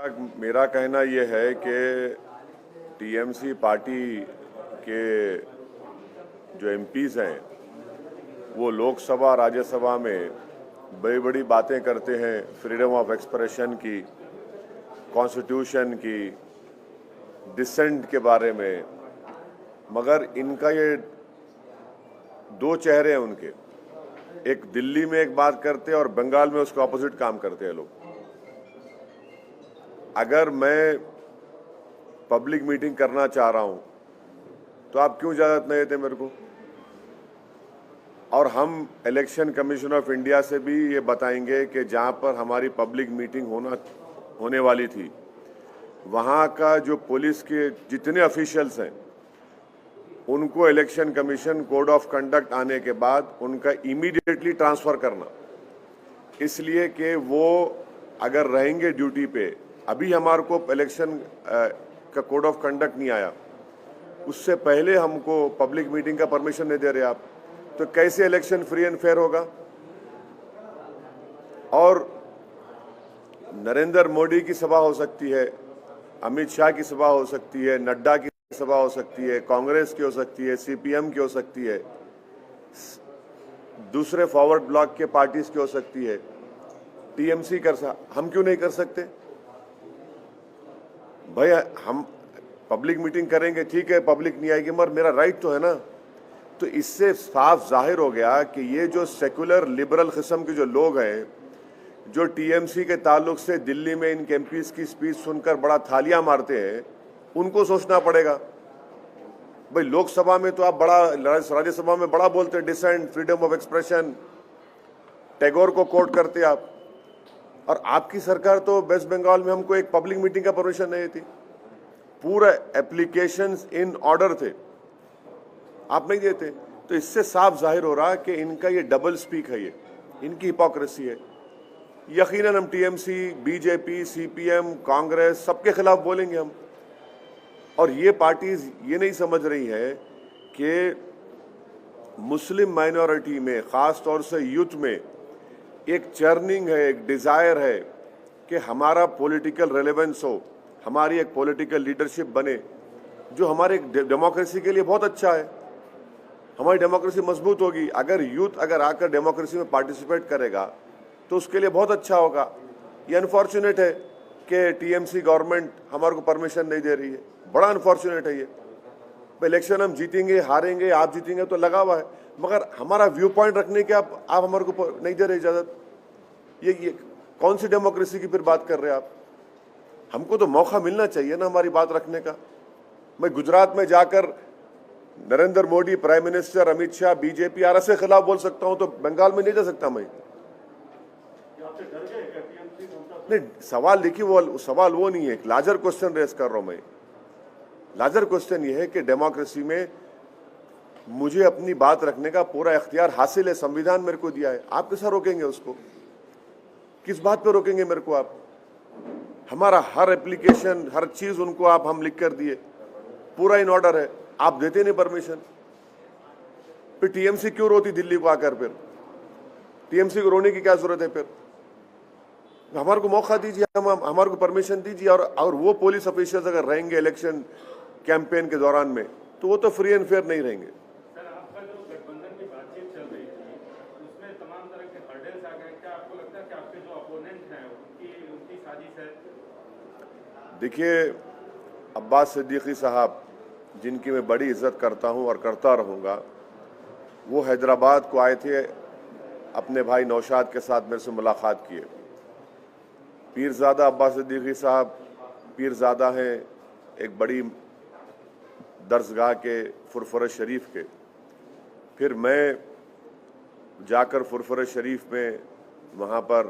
मेरा कहना ये है कि टीएमसी पार्टी के जो एमपीज हैं वो लोकसभा राज्यसभा में बड़ी बड़ी बातें करते हैं फ्रीडम ऑफ एक्सप्रेशन की, कॉन्स्टिट्यूशन की, डिसेंट के बारे में, मगर इनका ये दो चेहरे हैं उनके। एक दिल्ली में एक बात करते हैं और बंगाल में उसके ऑपोजिट काम करते हैं लोग। अगर मैं पब्लिक मीटिंग करना चाह रहा हूं तो आप क्यों इजाजत नहीं देते मेरे को? और हम इलेक्शन कमीशन ऑफ इंडिया से भी ये बताएंगे कि जहां पर हमारी पब्लिक मीटिंग होने वाली थी वहां का जो पुलिस के जितने ऑफिशियल्स हैं उनको election commission code of conduct आने के बाद उनका इमीडिएटली ट्रांसफर करना, इसलिए कि वो अगर रहेंगे ड्यूटी पे। अभी हमारे को इलेक्शन का कोड ऑफ कंडक्ट नहीं आया, उससे पहले हमको पब्लिक मीटिंग का परमिशन नहीं दे रहे आप, तो कैसे इलेक्शन फ्री एंड फेयर होगा? और नरेंद्र मोदी की सभा हो सकती है, अमित शाह की सभा हो सकती है, नड्डा की सभा हो सकती है, कांग्रेस की हो सकती है, सीपीएम की हो सकती है, दूसरे फॉरवर्ड ब्लॉक के पार्टीज की हो सकती है, टीएमसी हम क्यों नहीं कर सकते भाई? हम पब्लिक मीटिंग करेंगे, ठीक है, पब्लिक नहीं आएगी मगर मेरा राइट तो है ना। तो इससे साफ जाहिर हो गया कि ये जो सेकुलर लिबरल किस्म के जो लोग हैं जो टीएमसी के ताल्लुक से दिल्ली में इन एमपीज की स्पीच सुनकर बड़ा थालियां मारते हैं, उनको सोचना पड़ेगा। भाई लोकसभा में तो आप बड़ा, राज्यसभा में बड़ा बोलते हैं dissent, freedom of expression, Tagore को कोट करते आप, और आपकी सरकार तो वेस्ट बंगाल में हमको एक पब्लिक मीटिंग का परमिशन नहीं थी। पूरा एप्लीकेशंस इन ऑर्डर थे, आप नहीं देते। तो इससे साफ जाहिर हो रहा कि इनका ये डबल स्पीक है, ये इनकी हिपोक्रेसी है। यकीनन हम टीएमसी, बीजेपी, सीपीएम, कांग्रेस सबके खिलाफ बोलेंगे हम। और ये पार्टीज ये नहीं समझ रही है कि मुस्लिम माइनॉरिटी में, खास तौर से यूथ में एक चर्निंग है, एक डिजायर है कि हमारा पॉलिटिकल रेलेवेंस हो, हमारी एक पॉलिटिकल लीडरशिप बने, जो हमारे डेमोक्रेसी के लिए बहुत अच्छा है। हमारी डेमोक्रेसी मजबूत होगी अगर यूथ अगर आकर डेमोक्रेसी में पार्टिसिपेट करेगा, तो उसके लिए बहुत अच्छा होगा। ये अनफॉर्चुनेट है कि टीएमसी गवर्नमेंट हमारे को परमिशन नहीं दे रही है, बड़ा अनफॉर्चुनेट है ये। इलेक्शन हम जीतेंगे, हारेंगे, आप जीतेंगे तो लगा हुआ है, मगर हमारा व्यू पॉइंट रखने के आप हमारे को नहीं दे रहे इजाजत। ये कौन सी डेमोक्रेसी की फिर बात कर रहे हैं आप? हमको तो मौका मिलना चाहिए ना हमारी बात रखने का। मैं गुजरात में जाकर Narendra Modi, prime minister, Amit Shah, BJP RSS के खिलाफ बोल सकता हूं, तो बंगाल में नहीं जा सकता मैं? नहीं, सवाल देखिए, वो सवाल वो नहीं है, एक लार्जर क्वेश्चन रेस कर रहा हूं मैं। लार्जर क्वेश्चन ये है कि डेमोक्रेसी में मुझे अपनी बात रखने का पूरा इख्तियार हासिल है, संविधान मेरे को दिया है। आप कैसा रोकेंगे उसको? किस बात पे रोकेंगे मेरे को आप? हमारा हर एप्लीकेशन, हर चीज उनको हम लिख कर दिए, पूरा इन ऑर्डर है, आप देते नहीं परमिशन। फिर टीएमसी क्यों रोती दिल्ली को आकर? फिर टीएमसी को रोने की क्या जरूरत है? फिर हमारे को मौका दीजिए, हमारे को परमिशन दीजिए। और वो पुलिस ऑफिसर्स अगर रहेंगे इलेक्शन कैंपेन के दौरान में, तो वो तो फ्री एंड फेयर नहीं रहेंगे। सर, आपका जो गठबंधन की बातचीत चल रही थी, उसमें तमाम तरह के हर्डल्स आ गए। क्या आपको लगता है कि आपके जो अपोनेंट हैं उनकी साजिश है? देखिए, अब्बास सिद्दीकी साहब, जिनकी मैं बड़ी इज्जत करता हूं और करता रहूंगा, वो हैदराबाद को आए थे, अपने भाई नौशाद के साथ मेरे से मुलाकात किए। पीरजादा अब्बास सिद्दीकी साहब पीरजादा हैं एक बड़ी दरसगाह के, फुरफुरा शरीफ के। फिर मैं जाकर फुरफुरा शरीफ में वहाँ पर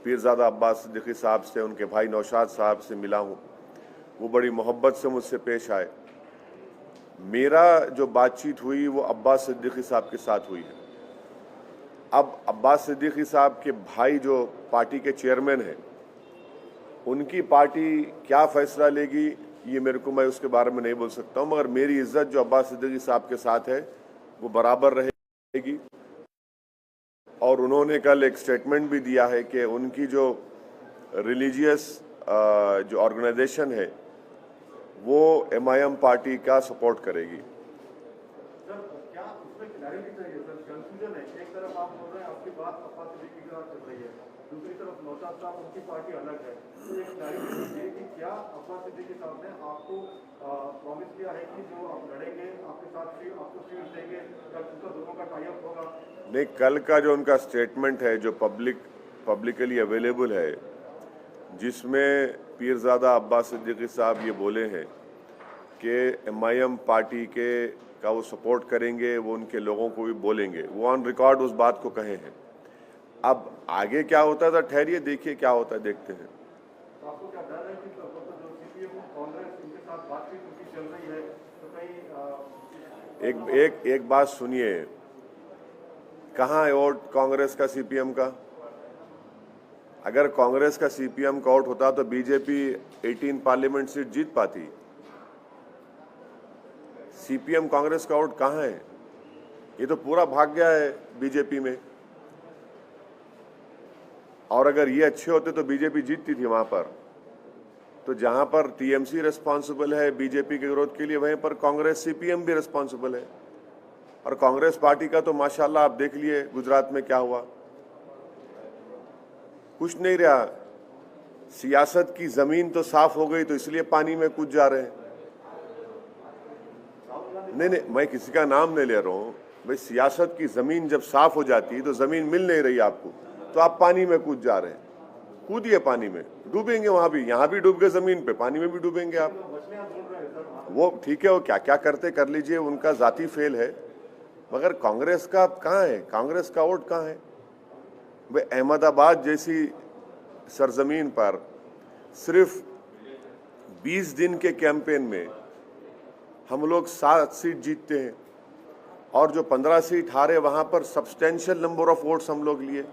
पीरजादा अब्बास सिद्दीकी साहब से, उनके भाई नौशाद साहब से मिला हूँ। वो बड़ी मोहब्बत से मुझसे पेश आए। मेरा जो बातचीत हुई वो अब्बास सिद्दीकी साहब के साथ हुई है। अब अब्बास सिद्दीकी साहब के भाई जो पार्टी के चेयरमैन हैं, उनकी पार्टी क्या फैसला लेगी ये मेरे को, मैं उसके बारे में नहीं बोल सकता हूं, मगर मेरी इज्जत जो अब्बास सिद्दीकी साहब के साथ है वो बराबर रहेगी। और उन्होंने कल एक स्टेटमेंट भी दिया है कि उनकी जो रिलीजियस जो ऑर्गेनाइजेशन है वो MIM पार्टी का सपोर्ट करेगी। सर क्या उसमें क्लैरिटी चाहिए सर, कंफ्यूजन है। एक तरफ आप बोल रहे हैं आपकी बात अब्बास सिद्दीकी के साथ चल रही है, दूसरी तरफ नौशाद साहब उनकी पार्टी अलग है, तो एक क्लैरिटी चाहिए कि क्या अब्बास सिद्दीकी साहब ने आपको प्रॉमिस किया है कि जो आप लड़ेंगे आपके साथ आपको सीट देंगे, कल उनका दोनों का टाई अप होगा? नहीं, कल का जो उनका स्टेटमेंट है जो पब्लिकली अवेलेबल है, जिसमें पीरजादा अब्बास सिद्दीकी साहब ये बोले हैं कि MIM पार्टी का वो सपोर्ट करेंगे, वो उनके लोगों को भी बोलेंगे, वो ऑन रिकॉर्ड उस बात को कहे हैं। अब आगे क्या होता है ठहरिए, देखिए क्या होता है, देखते हैं। तो आपको क्या डर है कि जो CPM कांग्रेस इनके साथ बातचीत उनकी चल रही है तो कहीं एक बात सुनिए, कहाँ है वोट कांग्रेस का CPM का? अगर कांग्रेस का CPM का वोट होता तो बीजेपी 18 पार्लियामेंट सीट जीत पाती। CPM कांग्रेस का वोट कहाँ है? ये तो पूरा भाग गया है बीजेपी में। और अगर ये अच्छे होते तो बीजेपी जीतती थी वहां पर। तो जहां पर TMC रिस्पॉन्सिबल है बीजेपी के विरोध के लिए, वहीं पर कांग्रेस CPM भी रिस्पॉन्सिबल है। और कांग्रेस पार्टी का तो माशाल्लाह आप देख लिए गुजरात में क्या हुआ, कुछ नहीं रहा। सियासत की जमीन तो साफ हो गई तो इसलिए पानी में कूद जा रहे हैं। नहीं, मैं किसी का नाम नहीं ले रहा हूं भाई। सियासत की जमीन जब साफ हो जाती है तो जमीन मिल नहीं रही आपको, तो आप पानी में कूद जा रहे हैं। कूदिए पानी में, डूबेंगे वहां भी, यहां भी डूब गए जमीन पे, पानी में भी डूबेंगे आप। वो ठीक है, वो क्या क्या करते कर लीजिए, उनका जाती फेल है। मगर कांग्रेस का कहाँ है? कांग्रेस का वोट कहाँ है भाई? अहमदाबाद जैसी सरजमीन पर सिर्फ 20 दिन के कैंपेन में हम लोग 7 सीट जीतते हैं, और जो 15 सीट हारे वहां पर सब्सटेंशियल नंबर ऑफ वोट्स हम लोग लिए।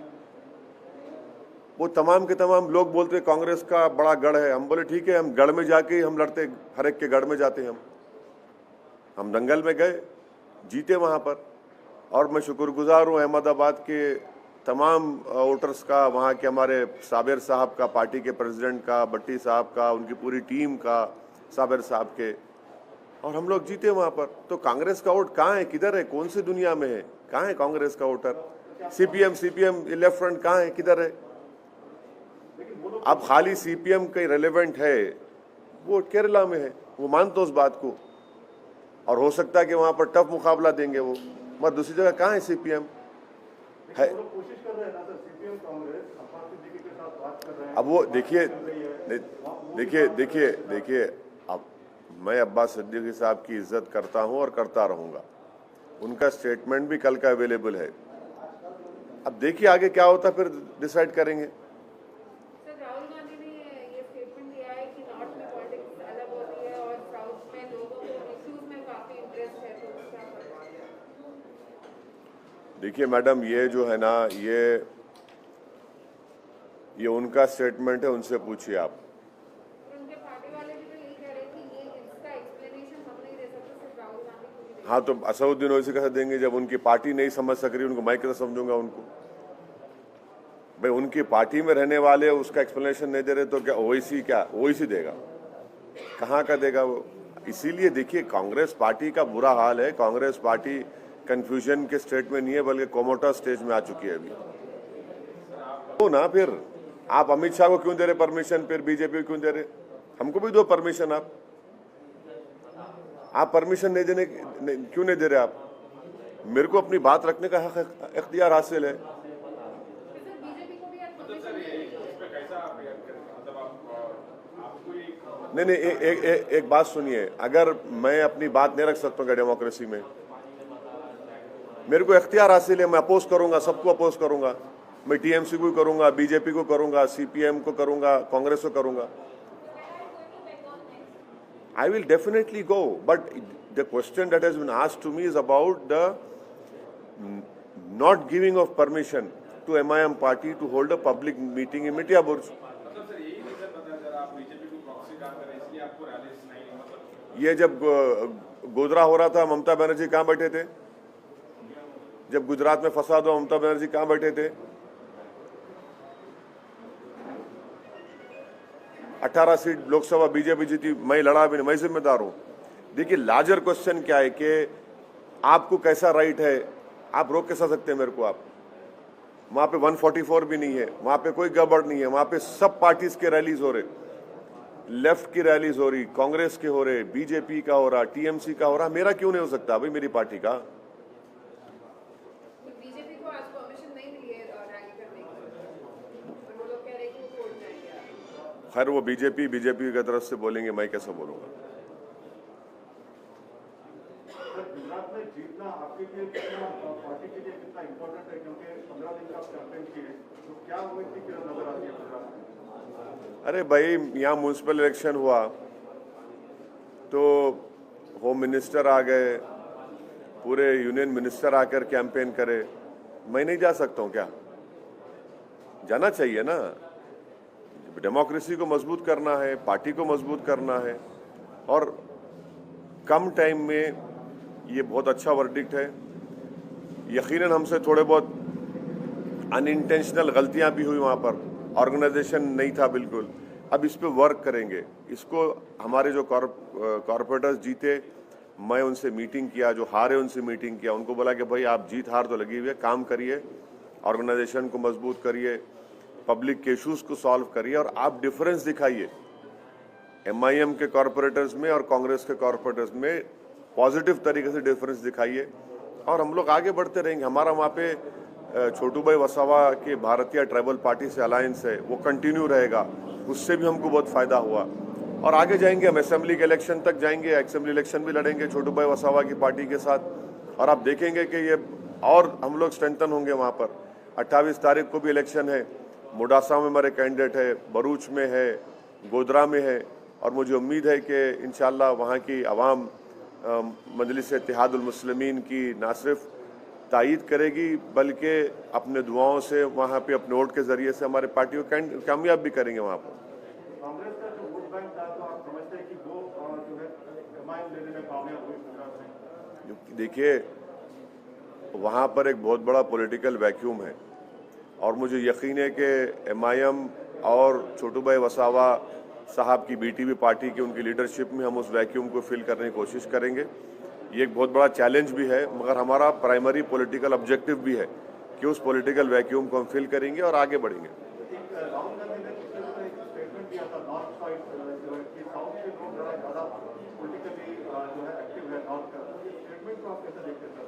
वो तमाम के तमाम लोग बोलते कांग्रेस का बड़ा गढ़ है। हम बोले ठीक है, हम गढ़ में जाके हम लड़ते, हर एक के गढ़ में जाते हैं। हम दंगल में गए, जीते वहां पर। और मैं शुक्रगुजार हूँ अहमदाबाद के तमाम वोटर्स का, वहाँ के हमारे साबिर साहब का, पार्टी के प्रेसिडेंट का, भट्टी साहब का, उनकी पूरी टीम का, साबिर साहब के, और हम लोग जीते वहाँ पर। तो कांग्रेस का वोट कहाँ है? किधर है? कौन सी दुनिया में है? कहाँ है कांग्रेस का वोटर? CPM लेफ्ट फ्रंट कहाँ है? किधर है? अब खाली CPM का रेलेवेंट है, वो केरला में है, वो मानते उस बात को, और हो सकता है कि वहां पर टफ मुकाबला देंगे वो। मगर दूसरी जगह कहाँ है CPM है? कोशिश कर रहे हैं ना सर, CPM कांग्रेस अब्बास सिद्दीकी के साथ बात कर रहे हैं। अब वो देखिए, अब मैं अब्बास सिद्दीकी साहब की इज्जत करता हूं और करता रहूंगा। उनका स्टेटमेंट भी कल का अवेलेबल है। अब देखिए आगे क्या होता, फिर डिसाइड करेंगे। सर, राहुल गांधी ने ये स्टेटमेंट दिया है कि नॉर्थ में पॉलिटिक्स अलग हो रही है और साउथ में लोगों को इश्यूज में काफी इंटरेस्ट है, तो क्या करें? देखिए मैडम, ये जो है ना, ये उनका स्टेटमेंट है, उनसे पूछिए आप। उनके पार्टी वाले भी तो यही कह रहे हैं कि ये इसका एक्सप्लेनेशन हम नहीं दे सकते, सिर्फ राहुल गांधी को ही दे। हाँ, तो असदुद्दीन ओवैसी कैसे देंगे जब उनकी पार्टी नहीं समझ सक रही? उनको मैं कैसे समझूंगा उनको? भाई उनकी पार्टी में रहने वाले उसका एक्सप्लेनेशन नहीं दे रहे तो क्या ओवैसी देगा? कहाँ का देगा वो? इसीलिए देखिए, कांग्रेस पार्टी का बुरा हाल है। कांग्रेस पार्टी कंफ्यूजन के स्टेट में नहीं है, बल्कि कोमोटा स्टेज में आ चुकी है अभी। तो ना फिर आप अमित शाह को क्यों दे रहे परमिशन, फिर बीजेपी को क्यों दे रहे? हमको भी दो परमिशन। आप परमिशन नहीं देने क्यों नहीं दे रहे? आप, मेरे को अपनी बात रखने का हक, इख्तियार हासिल है। बीजेपी को भी नहीं, एक बात सुनिए, अगर मैं अपनी बात नहीं रख सकता हूँ डेमोक्रेसी में, मेरे को इख्तियार हासिल है, मैं अपोज करूंगा, सबको अपोज करूंगा। मैं TMC को करूंगा, बीजेपी को करूंगा, CPM को करूंगा, कांग्रेस को करूंगा। I will definitely go, but the question that has been asked to me is about the not giving of permission to MIM party to hold a public meeting in Mitya Burj. ये जब गोधरा हो रहा था, ममता बनर्जी कहाँ बैठे थे? जब गुजरात में फसाद हुआ, ममता बनर्जी कहाँ बैठे थे? 18 सीट लोकसभा बीजेपी जीती, मैं लड़ा भी नहीं, मैं जिम्मेदार हूं। देखिए लार्जर क्वेश्चन क्या है कि आपको कैसा राइट है, आप रोक कैसा सकते हैं मेरे को? आप वहां पे 144 भी नहीं है, वहां पे कोई गड़बड़ नहीं है, वहां पे सब पार्टीज के रैलीज हो रहे, लेफ्ट की रैलीज हो रही, कांग्रेस के हो रहे, बीजेपी का हो रहा, टीएमसी का हो रहा, मेरा क्यों नहीं हो सकता भाई, मेरी पार्टी का? बीजेपी को आज परमिशन नहीं मिली है रैली करने की और वो लोग कह रहे हैं कि वो वोट जाएंगे। खैर वो बीजेपी की तरफ से बोलेंगे, मैं कैसे बोलूंगा? सर गुजरात में जीतना आपके लिए कितना, पार्टी के लिए कितना इम्पोर्टेंट है, क्योंकि 15 दिन का कैंपेन किए, तो क्या वो इतनी किरण नजर आती है गुजरात में? अरे भाई यहाँ म्यूनसिपल इलेक्शन हुआ तो होम मिनिस्टर आ गए, पूरे यूनियन मिनिस्टर आकर कैंपेन करे, मैं नहीं जा सकता हूँ क्या? जाना चाहिए ना। डेमोक्रेसी को मजबूत करना है, पार्टी को मजबूत करना है, और कम टाइम में ये बहुत अच्छा वर्डिक्ट है। यकीनन हमसे थोड़े बहुत अनइंटेंशनल गलतियां भी हुई, वहां पर ऑर्गेनाइजेशन नहीं था बिल्कुल। अब इस पे वर्क करेंगे। इसको हमारे जो कॉर्पोरेटर्स जीते, मैं उनसे मीटिंग किया, जो हारे उनसे मीटिंग किया, उनको बोला कि भाई आप जीत हार तो लगी हुई है, काम करिए, ऑर्गेनाइजेशन को मजबूत करिए, पब्लिक के इशूज को सॉल्व करिए, और आप डिफरेंस दिखाइए MIM के कॉर्पोरेटर्स में और कांग्रेस के कॉर्पोरेटर्स में, पॉजिटिव तरीके से डिफरेंस दिखाइए, और हम लोग आगे बढ़ते रहेंगे। हमारा वहाँ पे छोटू भाई वसावा के भारतीय ट्राइबल पार्टी से अलायंस है, वो कंटिन्यू रहेगा, उससे भी हमको बहुत फायदा हुआ, और आगे जाएंगे हम असेंबली के इलेक्शन तक जाएंगे, असेंबली इलेक्शन भी लड़ेंगे छोटू भाई वसावा की पार्टी के साथ, और आप देखेंगे कि ये और हम लोग स्ट्रेंथन होंगे वहाँ पर। 28 तारीख को भी इलेक्शन है, मोडासा में हमारे कैंडिडेट है, भरूच में है, गोधरा में है, और मुझे उम्मीद है कि इंशाल्लाह वहाँ की आवाम मजलिस इत्तेहादुल मुस्लिमीन की ना सिर्फ तायीद करेगी, बल्कि अपने दुआओं से वहाँ पे अपने वोट के जरिए से हमारे पार्टी को कामयाब भी करेंगे वहाँ पर। कांग्रेस का जो वोट बैंक था, तो आप समझते हैं कि वो जो है MIM लेने में कामयाब हुई गुजरात में? देखिए वहाँ पर एक बहुत बड़ा पॉलिटिकल वैक्यूम है, और मुझे यकीन है कि MIM और छोटू भाई वसावा साहब की BTP पार्टी की उनकी लीडरशिप में हम उस वैक्यूम को फिल करने की कोशिश करेंगे। ये एक बहुत बड़ा चैलेंज भी है, मगर हमारा प्राइमरी पॉलिटिकल ऑब्जेक्टिव भी है कि उस पॉलिटिकल वैक्यूम को हम फिल करेंगे और आगे बढ़ेंगे। राहुल गांधी ने पिछले दिनों एक स्टेटमेंट दिया था, नॉर्थ साइड जो है कि साउथ के लोग ज़्यादा पॉलिटिकली जो है एक्टिव है नॉर्थ का, स्टेटमेंट को आप कैसे देखते हैं सर?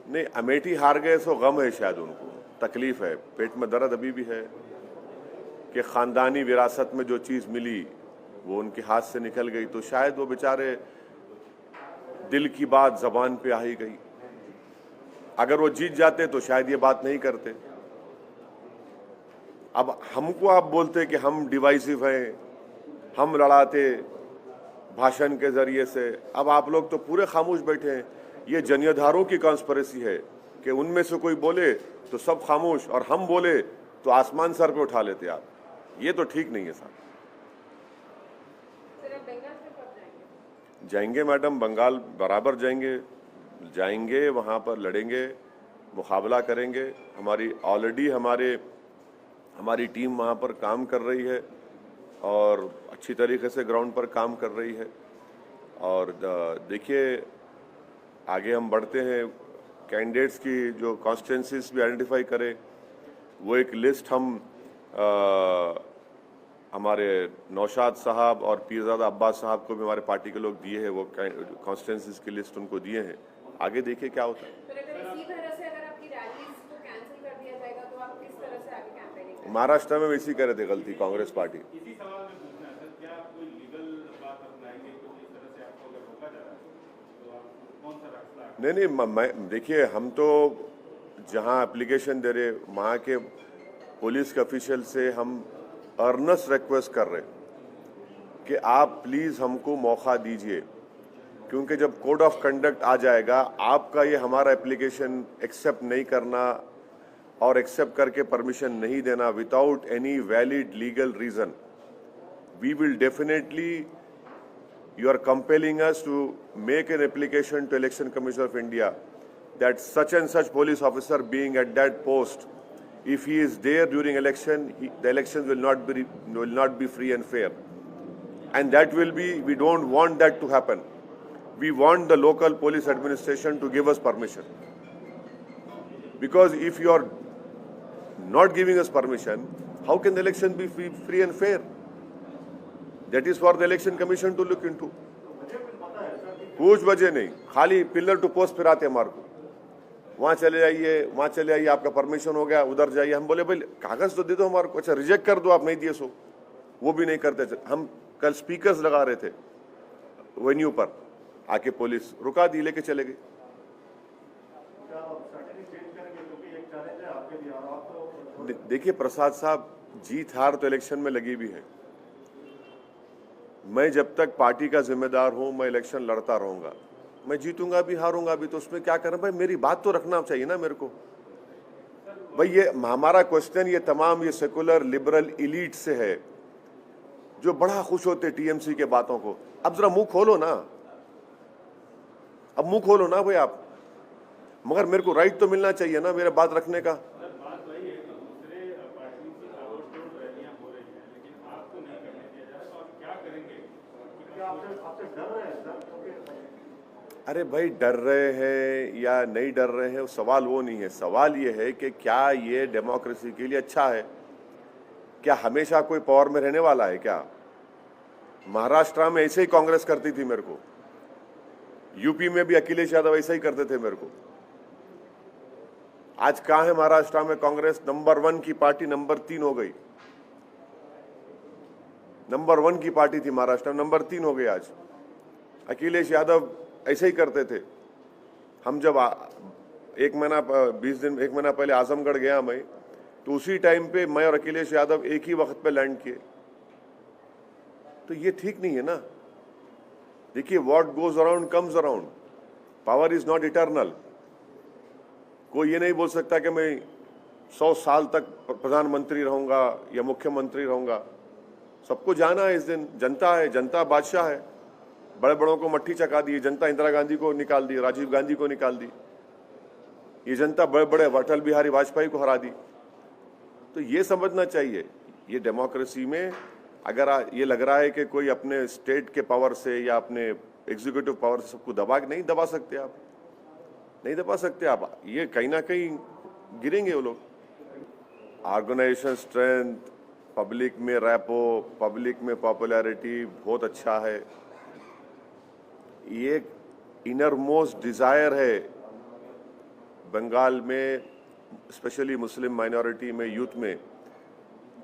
नहीं, अमेठी हार गए तो गम है, शायद उनको तकलीफ है, पेट में दर्द अभी भी है कि खानदानी विरासत में जो चीज़ मिली वो उनके हाथ से निकल गई, तो शायद वो बेचारे दिल की बात जबान पे आ ही गई। अगर वो जीत जाते तो शायद ये बात नहीं करते। अब हमको आप बोलते कि हम डिवाइसिव हैं, हम लड़ाते भाषण के जरिए से, अब आप लोग तो पूरे खामोश बैठे हैं। ये जनियाधारों की कॉन्स्पिरेसी है कि उनमें से कोई बोले तो सब खामोश, और हम बोले तो आसमान सर पे उठा लेते आप। ये तो ठीक नहीं है साहब। जाएंगे मैडम, बंगाल बराबर जाएंगे, वहाँ पर लड़ेंगे, मुकाबला करेंगे। हमारी ऑलरेडी हमारी टीम वहाँ पर काम कर रही है और अच्छी तरीके से ग्राउंड पर काम कर रही है। और देखिए आगे हम बढ़ते हैं, कैंडिडेट्स की जो कॉन्स्टिट्यूंसीज भी आइडेंटिफाई करें, वो एक लिस्ट हम हमारे नौशाद साहब और पीरजादा अब्बास साहब को भी हमारे पार्टी के लोग दिए हैं, वो कॉन्स्टिट्यूंसीज की लिस्ट उनको दिए हैं। आगे देखिए क्या होता है। महाराष्ट्र में इसी करे थे गलती कांग्रेस पार्टी। इसी सवाल में पूछना है सर, क्या आप कोई लीगल बात अपनाएंगे, कुछ इस तरह से आपको अगर रोका जा रहा है तो आप कौन सा रास्ता? नहीं, मैं देखिए, हम तो जहां एप्लीकेशन दे रहे वहां के पुलिस के ऑफिशियल से हम अर्नेस्ट रिक्वेस्ट कर रहे कि आप प्लीज़ हमको मौका दीजिए, क्योंकि जब कोड ऑफ कंडक्ट आ जाएगा, आपका ये हमारा एप्लीकेशन एक्सेप्ट नहीं करना और एक्सेप्ट करके परमिशन नहीं देना without any valid legal reason, we will definitely, you are compelling us to make an application to Election Commission of India that such and such police officer being at that post if he is there during election, the elections will not be free and fair, and that will be, we don't want that to happen. We want the local police administration to give us permission, because if you are not giving us permission, how can the election be free and fair? That is for the election commission to look into. कुछ वजह नहीं, खाली pillar to post फिराते हमारे को, वहाँ चले जाइए, आपका परमिशन हो गया, उधर जाइए। हम बोले भाई कागज तो दे दो हमारे को। अच्छा रिजेक्ट कर दो, आप नहीं दिए सो, वो भी नहीं करते। हम कल स्पीकर्स लगा रहे थे वेन्यू पर, आके पुलिस रुका दी, लेके चले गए। देखिए प्रसाद साहब, जीत हार तो इलेक्शन में लगी भी है। मैं जब तक पार्टी का जिम्मेदार हूं, मैं इलेक्शन लड़ता रहूंगा। मैं जीतूंगा भी हारूंगा भी, तो उसमें क्या करें भाई, मेरी बात तो रखना चाहिए ना मेरे को। भाई ये हमारा क्वेश्चन ये तमाम ये सेकुलर लिबरल इलीट से है, जो बड़ा खुश होते टीएमसी के बातों को। अब जरा मुंह खोलो ना, अब मुंह खोलो ना भाई आप, मगर मेरे को राइट तो मिलना चाहिए ना मेरे बात रखने का। अरे भाई डर रहे हैं या नहीं डर रहे हैं, सवाल वो नहीं है। सवाल ये है कि क्या ये डेमोक्रेसी के लिए अच्छा है? क्या हमेशा कोई पावर में रहने वाला है क्या? महाराष्ट्र में ऐसे ही कांग्रेस करती थी मेरे को, यूपी में भी अखिलेश यादव ऐसा ही करते थे मेरे को। आज कहां है महाराष्ट्र में कांग्रेस? नंबर 1 की पार्टी नंबर 3 हो गई। नंबर 1 की पार्टी थी महाराष्ट्र में, नंबर 3 हो गई आज। अखिलेश यादव ऐसे ही करते थे। हम जब 1 महीना पहले आजमगढ़ गया मैं, तो उसी टाइम पे मैं और अखिलेश यादव एक ही वक्त पे लैंड किए। तो ये ठीक नहीं है ना। देखिए, what goes around comes around, power is not eternal. कोई ये नहीं बोल सकता कि मैं 100 साल तक प्रधानमंत्री रहूंगा या मुख्यमंत्री रहूंगा। सबको जाना है इस दिन। जनता है, जनता बादशाह है। बड़े बड़ों को मट्ठी चका दी जनता, इंदिरा गांधी को निकाल दी, राजीव गांधी को निकाल दी। ये जनता बड़े बड़े अटल बिहारी वाजपेयी को हरा दी। तो ये समझना चाहिए, ये डेमोक्रेसी में अगर ये लग रहा है कि कोई अपने स्टेट के पावर से या अपने एग्जीक्यूटिव पावर से सबको नहीं दबा सकते आप, नहीं दबा सकते आप। ये कहीं ना कहीं गिरेंगे वो लोग। ऑर्गेनाइजेशन स्ट्रेंथ, पब्लिक में रैपो, पब्लिक में पॉपुलैरिटी बहुत अच्छा है। ये इनर मोस्ट डिजायर है बंगाल में, स्पेशली मुस्लिम माइनॉरिटी में, यूथ में,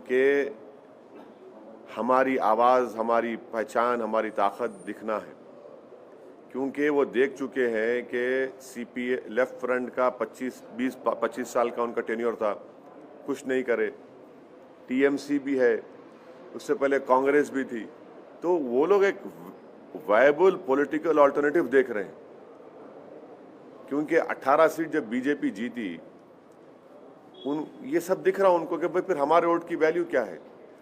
कि हमारी आवाज़, हमारी पहचान, हमारी ताकत दिखना है। क्योंकि वो देख चुके हैं कि सीपीए लेफ्ट फ्रंट का 25 साल का उनका टेन्योर था, कुछ नहीं करे। टीएमसी भी है, उससे पहले कांग्रेस भी थी। तो वो लोग एक वायबल पॉलिटिकल अल्टरनेटिव देख रहे हैं। क्योंकि 18 सीट जब बीजेपी जीती, ये सब दिख रहा उनको कि भाई फिर हमारे वोट की वैल्यू क्या है।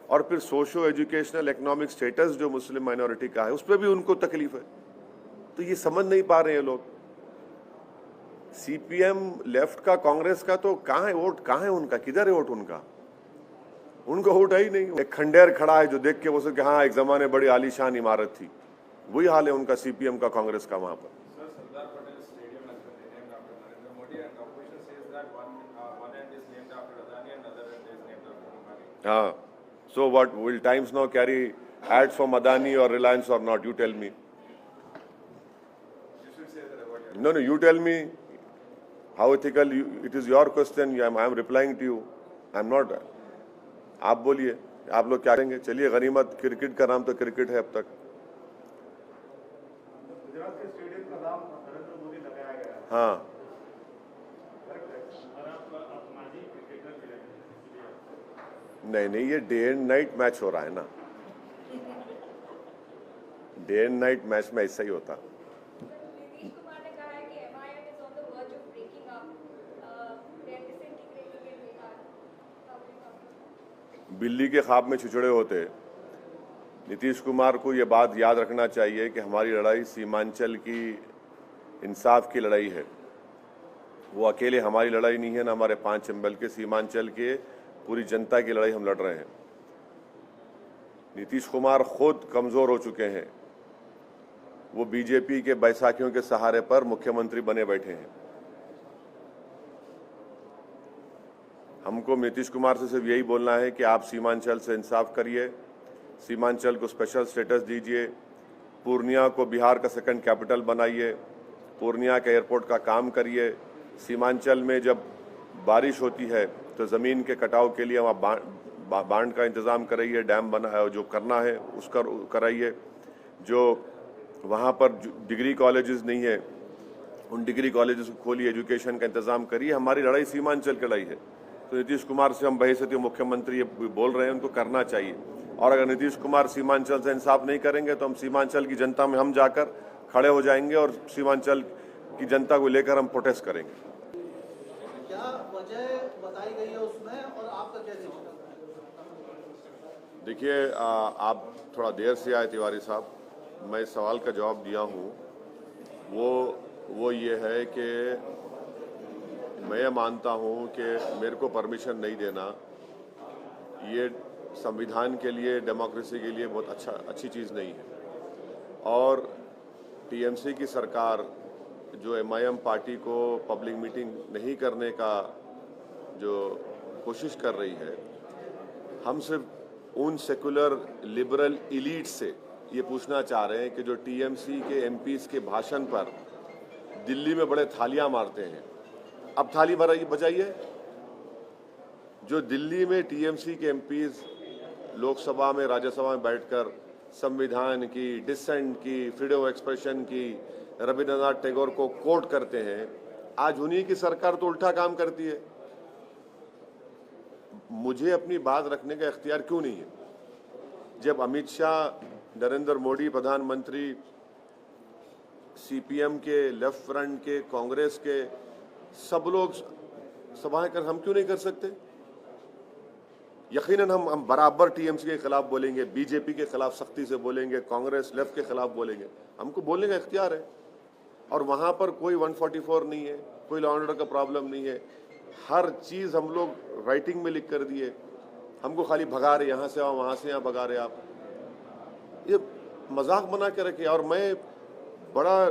और फिर सोशो एजुकेशनल इकोनॉमिक स्टेटस जो मुस्लिम माइनॉरिटी का है, उस पर भी उनको तकलीफ है। तो ये समझ नहीं पा रहे हैं लोग। सीपीएम लेफ्ट का, कांग्रेस का, तो कहाँ है वोट? कहाँ है उनका? किधर है वोट उनका? उनका वोट है ही नहीं। एक खंडेर खड़ा है जो देख के वो सोचे हाँ एक जमाने बड़ी आलीशान इमारत थी। वही हाल है उनका, सीपीएम का, कांग्रेस का वहां पर। हाँ, so what, will Times now carry ads from Adani or Reliance or not? You tell me. No, you tell me how ethical it is. Your question. I am replying to you. I am not. आप बोलिए, आप लोग क्या करेंगे? चलिए, गनीमत cricket का नाम तो क्रिकेट है अब तक। गुजरात के स्टेडियम का नाम नरेंद्र मोदी लगाया गया है। हाँ, नहीं, ये डे एंड नाइट मैच हो रहा है ना। डे एंड नाइट मैच में ऐसा ही होता। नीतीश कुमार ने कहा है कि MIM is on the verge of breaking up. They are disintegrating in Bihar. बिल्ली के ख्वाब में छिछड़े होते। नीतीश कुमार को ये बात याद रखना चाहिए कि हमारी लड़ाई सीमांचल की इंसाफ की लड़ाई है। वो अकेले हमारी लड़ाई नहीं है, ना हमारे 5 चंबल के, सीमांचल के पूरी जनता की लड़ाई हम लड़ रहे हैं। नीतीश कुमार खुद कमजोर हो चुके हैं, वो बीजेपी के बैसाखियों के सहारे पर मुख्यमंत्री बने बैठे हैं। हमको नीतीश कुमार से सिर्फ यही बोलना है कि आप सीमांचल से इंसाफ करिए, सीमांचल को स्पेशल स्टेटस दीजिए, पूर्णिया को बिहार का सेकंड कैपिटल बनाइए, पूर्णिया के एयरपोर्ट का काम करिए। सीमांचल में जब बारिश होती है तो ज़मीन के कटाव के लिए वहाँ बांध का इंतज़ाम कराइए, डैम बना जो करना है उसका कराइए। जो वहाँ पर डिग्री कॉलेजेस नहीं है, उन डिग्री कॉलेजेस को खोलिए, एजुकेशन का इंतज़ाम करिए। हमारी लड़ाई सीमांचल की लड़ाई है। तो नीतीश कुमार से हम बहैसियत मुख्यमंत्री ये बोल रहे हैं, उनको करना चाहिए। और अगर नीतीश कुमार सीमांचल से इंसाफ नहीं करेंगे तो हम सीमांचल की जनता में हम जाकर खड़े हो जाएंगे और सीमांचल की जनता को लेकर हम प्रोटेस्ट करेंगे। क्या वजह बताई गई है उसमें और आपका क्या डिसीजन है? देखिए, आप थोड़ा देर से आए तिवारी साहब। मैं इस सवाल का जवाब दिया हूँ, वो ये है कि मैं मानता हूँ कि मेरे को परमिशन नहीं देना ये संविधान के लिए, डेमोक्रेसी के लिए बहुत अच्छी चीज़ नहीं है। और टीएमसी की सरकार जो एमआईएम पार्टी को पब्लिक मीटिंग नहीं करने का जो कोशिश कर रही है, हम सिर्फ उन सेकुलर लिबरल इलीट से ये पूछना चाह रहे हैं कि जो टीएमसी के एमपीज के भाषण पर दिल्ली में बड़े थालियां मारते हैं, अब थाली बजाइए। जो दिल्ली में टीएमसी के एमपीज लोकसभा में, राज्यसभा में बैठकर संविधान की, डिसेंट की, फ्रीडम ऑफ एक्सप्रेशन की, रविंद्रनाथ टैगोर को कोट करते हैं, आज उन्हीं की सरकार तो उल्टा काम करती है। मुझे अपनी बात रखने का इख्तियार क्यों नहीं है? जब अमित शाह, नरेंद्र मोदी प्रधानमंत्री, सीपीएम के, लेफ्ट फ्रंट के, कांग्रेस के सब लोग सभाएं कर, हम क्यों नहीं कर सकते? यकीनन हम बराबर टीएमसी के खिलाफ बोलेंगे, बीजेपी के खिलाफ सख्ती से बोलेंगे, कांग्रेस लेफ्ट के खिलाफ बोलेंगे। हमको बोलने का इख्तियार है। और वहां पर कोई 144 नहीं है, कोई लॉ एंड ऑर्डर का प्रॉब्लम नहीं है। हर चीज हम लोग राइटिंग में लिख कर दिए। हमको खाली भगा रहे, यहाँ से आओ, वहां से यहाँ भगा रहे आप। ये मजाक बना के रखे। और मैं बड़ा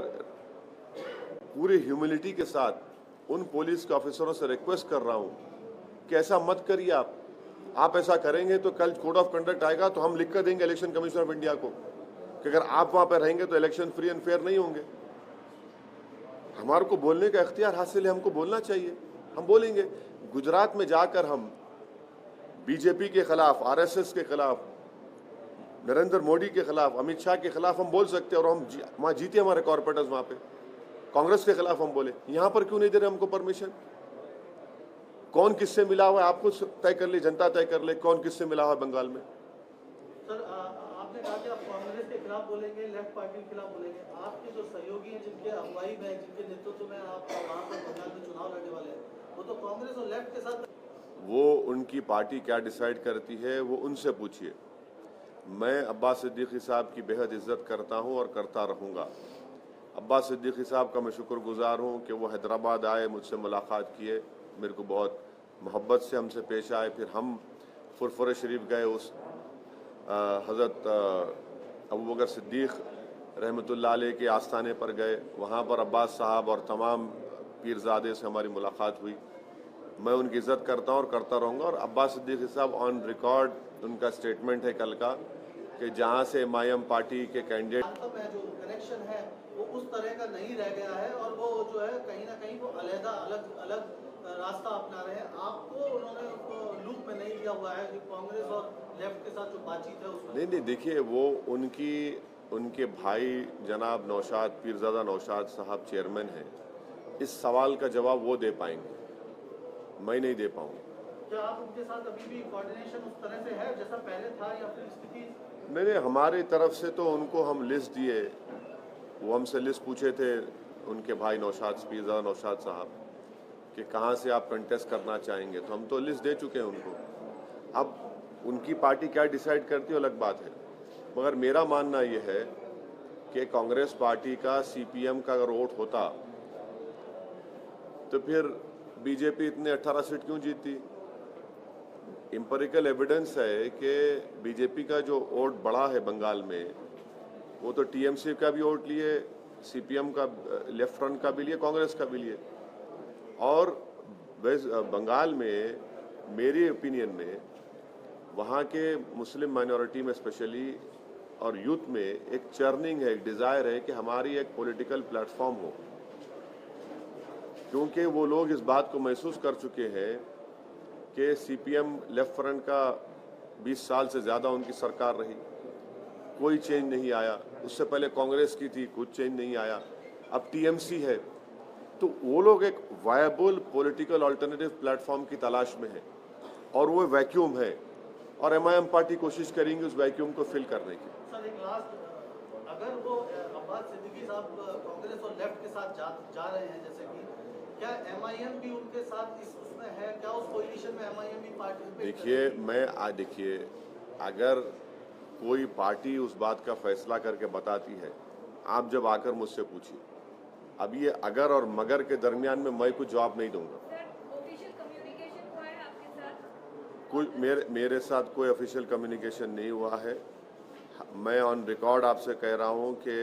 पूरी ह्यूमिलिटी के साथ उन पुलिस के ऑफिसरों से रिक्वेस्ट कर रहा हूँ कि ऐसा मत करिए। आप ऐसा करेंगे तो कल कोड ऑफ कंडक्ट आएगा तो हम लिख कर देंगे इलेक्शन कमीशन ऑफ इंडिया को कि अगर आप वहां पर रहेंगे तो इलेक्शन फ्री एंड फेयर नहीं होंगे। हमारे को बोलने का इख्तियार हासिल है, हमको बोलना चाहिए, हम बोलेंगे। गुजरात में जाकर हम बीजेपी के खिलाफ, आरएसएस के खिलाफ, नरेंद्र मोदी के खिलाफ, अमित शाह के खिलाफ हम बोल सकते हैं और हम वहां जीते हमारे कॉर्पोरेटर्स। वहां पे कांग्रेस के खिलाफ हम बोले, यहां पर क्यों नहीं दे रहे हमको परमिशन? कौन किससे मिला हुआ है आपको तय कर ले, जनता तय कर ले कौन किससे मिला हुआ है बंगाल में। सर, आपने कहा कि आप कांग्रेस के खिलाफ बोलेंगे, लेफ्ट पार्टी के खिलाफ बोलेंगे। आपके जो सहयोगी हैं, जिनके अगुवाई में, जिनके नेतृत्व में आप वहाँ पर बंगाल में चुनाव लड़ने वाले हैं, वो तो कांग्रेस और लेफ्ट के साथ। वो उनकी पार्टी क्या डिसाइड करती है वो उनसे पूछिए। मैं अब्बास सिद्दीकी साहब की बेहद इज्जत करता हूँ और करता रहूँगा। अब्बास सिद्दीकी साहब का मैं शुक्रगुजार हूँ कि वो हैदराबाद आए, मुझसे मुलाकात किए, मेरे को बहुत मोहब्बत से हमसे पेश आए। फिर हम फुरफुरे शरीफ गए, उस हज़रत अबू बकर सिद्दीक रहमतुल्लाह अलैह के आस्थाने पर गए। वहाँ पर अब्बास साहब और तमाम पीरजादे से हमारी मुलाकात हुई। मैं उनकी इज़्ज़त करता हूँ और करता रहूँगा। और अब्बास सिद्दीकी साहब ऑन रिकॉर्ड, उनका स्टेटमेंट है कल का कि जहाँ से एमआईएम पार्टी के कैंडिडेट जो कनेक्शन है वो उस तरह का नहीं रह गया है और वो जो है कहीं ना कहीं वो अलग अलग रास्ता अपना रहे हैं। आपको उन्होंने लूप में नहीं लिया हुआ है जो कांग्रेस और लेफ्ट के साथ जो बातचीत है उसमें। नहीं, देखिए, वो उनके भाई जनाब नौशाद, पीरजादा नौशाद साहब चेयरमैन हैं। इस सवाल का जवाब वो दे पाएंगे, मैं नहीं दे पाऊंगा। क्या आप उनके साथ अभी भी कोऑर्डिनेशन उस तरह से है जैसा पहले था या फिर स्थिति? नहीं, हमारी तरफ से तो उनको हम लिस्ट दिए। वो हमसे लिस्ट पूछे थे उनके भाई नौशाद, पीरजादा नौशाद साहब, कि कहाँ से आप कंटेस्ट करना चाहेंगे, तो हम तो लिस्ट दे चुके हैं उनको। अब उनकी पार्टी क्या डिसाइड करती है अलग बात है। मगर मेरा मानना ये है कि कांग्रेस पार्टी का, सीपीएम का अगर वोट होता तो फिर बीजेपी इतने 18 सीट क्यों जीती? एम्पिरिकल एविडेंस है कि बीजेपी का जो वोट बढ़ा है बंगाल में, वो तो टीएमसी का भी वोट लिए, सीपीएम का, लेफ्ट फ्रंट का भी लिए, कांग्रेस का भी लिए। और बंगाल में मेरी ओपिनियन में वहाँ के मुस्लिम माइनॉरिटी में स्पेशली और यूथ में एक चर्निंग है, एक डिज़ायर है कि हमारी एक पॉलिटिकल प्लेटफॉर्म हो, क्योंकि वो लोग इस बात को महसूस कर चुके हैं कि सीपीएम लेफ्ट फ्रंट का 20 साल से ज़्यादा उनकी सरकार रही, कोई चेंज नहीं आया। उससे पहले कांग्रेस की थी, कुछ चेंज नहीं आया। अब टीएमसी है, तो वो लोग एक वायबल पॉलिटिकल अल्टरनेटिव प्लेटफॉर्म की तलाश में है, और वो वैक्यूम है, और एमआईएम पार्टी कोशिश करेंगी उस वैक्यूम को फिल करने की। सर एक लास्ट, अगर वो अब्बास सिद्दीकी साहब कांग्रेस और लेफ्ट के साथ जा रहे हैं, जैसे कि क्या एमआईएम भी उनके साथ इस उसमें है? क्या उस कोलिशन में एमआईएम भी पार्टिसिपेट? देखिए, अगर कोई पार्टी उस बात का फैसला करके बताती है, आप जब आकर मुझसे पूछिए। अब ये अगर और मगर के दरमियान में मैं कुछ जवाब नहीं दूंगा। ऑफिशियल कम्युनिकेशन हुआ है आपके साथ? कुछ मेरे साथ कोई ऑफिशियल कम्युनिकेशन नहीं हुआ है। मैं ऑन रिकॉर्ड आपसे कह रहा हूं कि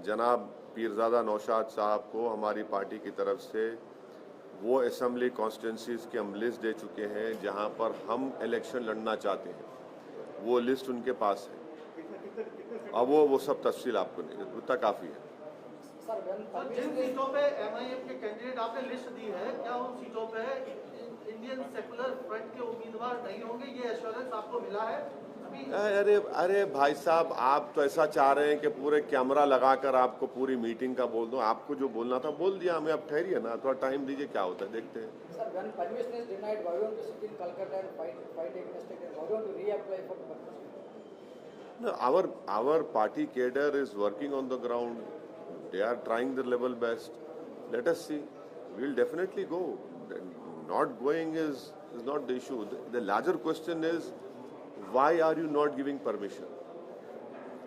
जनाब पीरजादा नौशाद साहब को हमारी पार्टी की तरफ से वो असेंबली कॉन्स्टिट्यूंसीज की हम लिस्ट दे चुके हैं जहां पर हम इलेक्शन लड़ना चाहते हैं, वो लिस्ट उनके पास है। अब वो सब तफसील आपको नहीं, उतना काफ़ी है। सर जिन सीटों पे एमआईएम के कैंडिडेट आपने लिस्ट दी है, क्या उन सीटों पे इंडियन सेकुलर फ्रंट के उम्मीदवार नहीं होंगे? ये एश्योरेंस आपको मिला है अभी? अरे भाई साहब, आप तो ऐसा चाह रहे हैं कि पूरे कैमरा लगाकर आपको पूरी मीटिंग का बोल दूं। आपको जो बोलना था बोल दिया हमें, अब ठहरिए ना, थोड़ा टाइम दीजिए, क्या होता है देखते हैं। Sir, when permission is denied, why don't you sit in Calcutta and fight against it? And why don't you reapply for permission? No, our party cadre is working on the ground. They are trying their level best. Let us see. We'll definitely go. Not going is not the issue. The larger question is, why are you not giving permission?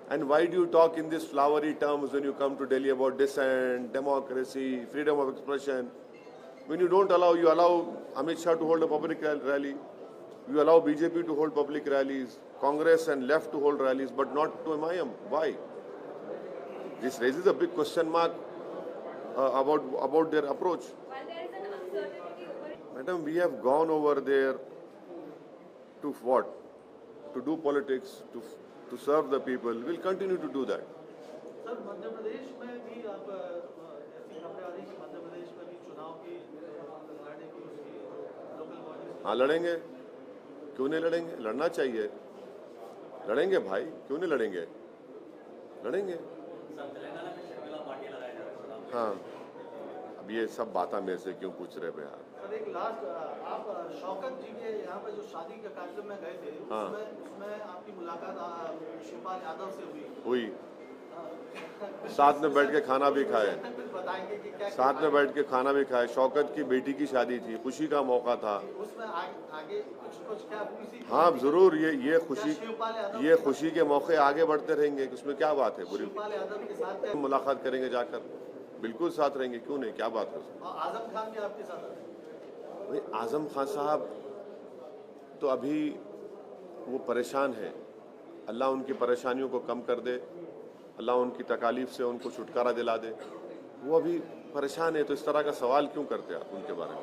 And why do you talk in these flowery terms when you come to Delhi about dissent, democracy, freedom of expression? When you don't allow, you allow Amit Shah to hold a public rally, you allow BJP to hold public rallies, Congress and left to hold rallies, but not to MIM. Why? This raises a big question mark about their approach. While there is an uncertainty over it. Madam, we have gone over there to what? To do politics, to serve the people. We'll continue to do that. Sir Madhya Pradesh में भी आप ऐसी खबरें आ रही कि मध्य प्रदेश में भी चुनाव की लड़ने की उसकी लोकल बॉडीज। हाँ, लड़ेंगे, क्यों नहीं लड़ेंगे? लड़ना चाहिए, लड़ेंगे भाई, क्यों नहीं लड़ेंगे? लड़ेंगे। हाँ, अब ये सब बातें मेरे से क्यों पूछ रहे भैया? सर एक लास्ट, आप शौकत जी के यहाँ पे जो शादी के कार्यक्रम में गए थे, हाँ। उसमें आपकी मुलाकात शिवपाल यादव से हुई। साथ में बैठ के खाना भी खाए, बताएंगे कि क्या साथ में बैठ के खाना भी खाए। शौकत की बेटी की शादी थी, खुशी का मौका था। उसमें आगे कुछ क्या किसी? हाँ जरूर, शिवपाल यादव ये खुशी के मौके आगे बढ़ते रहेंगे, उसमें क्या बात है? बुरी शिवपाल यादव के साथ मुलाकात करेंगे जाकर, बिल्कुल साथ रहेंगे, क्यों नहीं, क्या बात है? और आजम खान भी आपके साथ है? भाई आजम खान साहब तो अभी वो परेशान है, अल्लाह उनकी परेशानियों को कम कर दे, अल्लाह उनकी तकालीफ से उनको छुटकारा दिला दे। वो अभी परेशान है, तो इस तरह का सवाल क्यों करते आप उनके बारे में?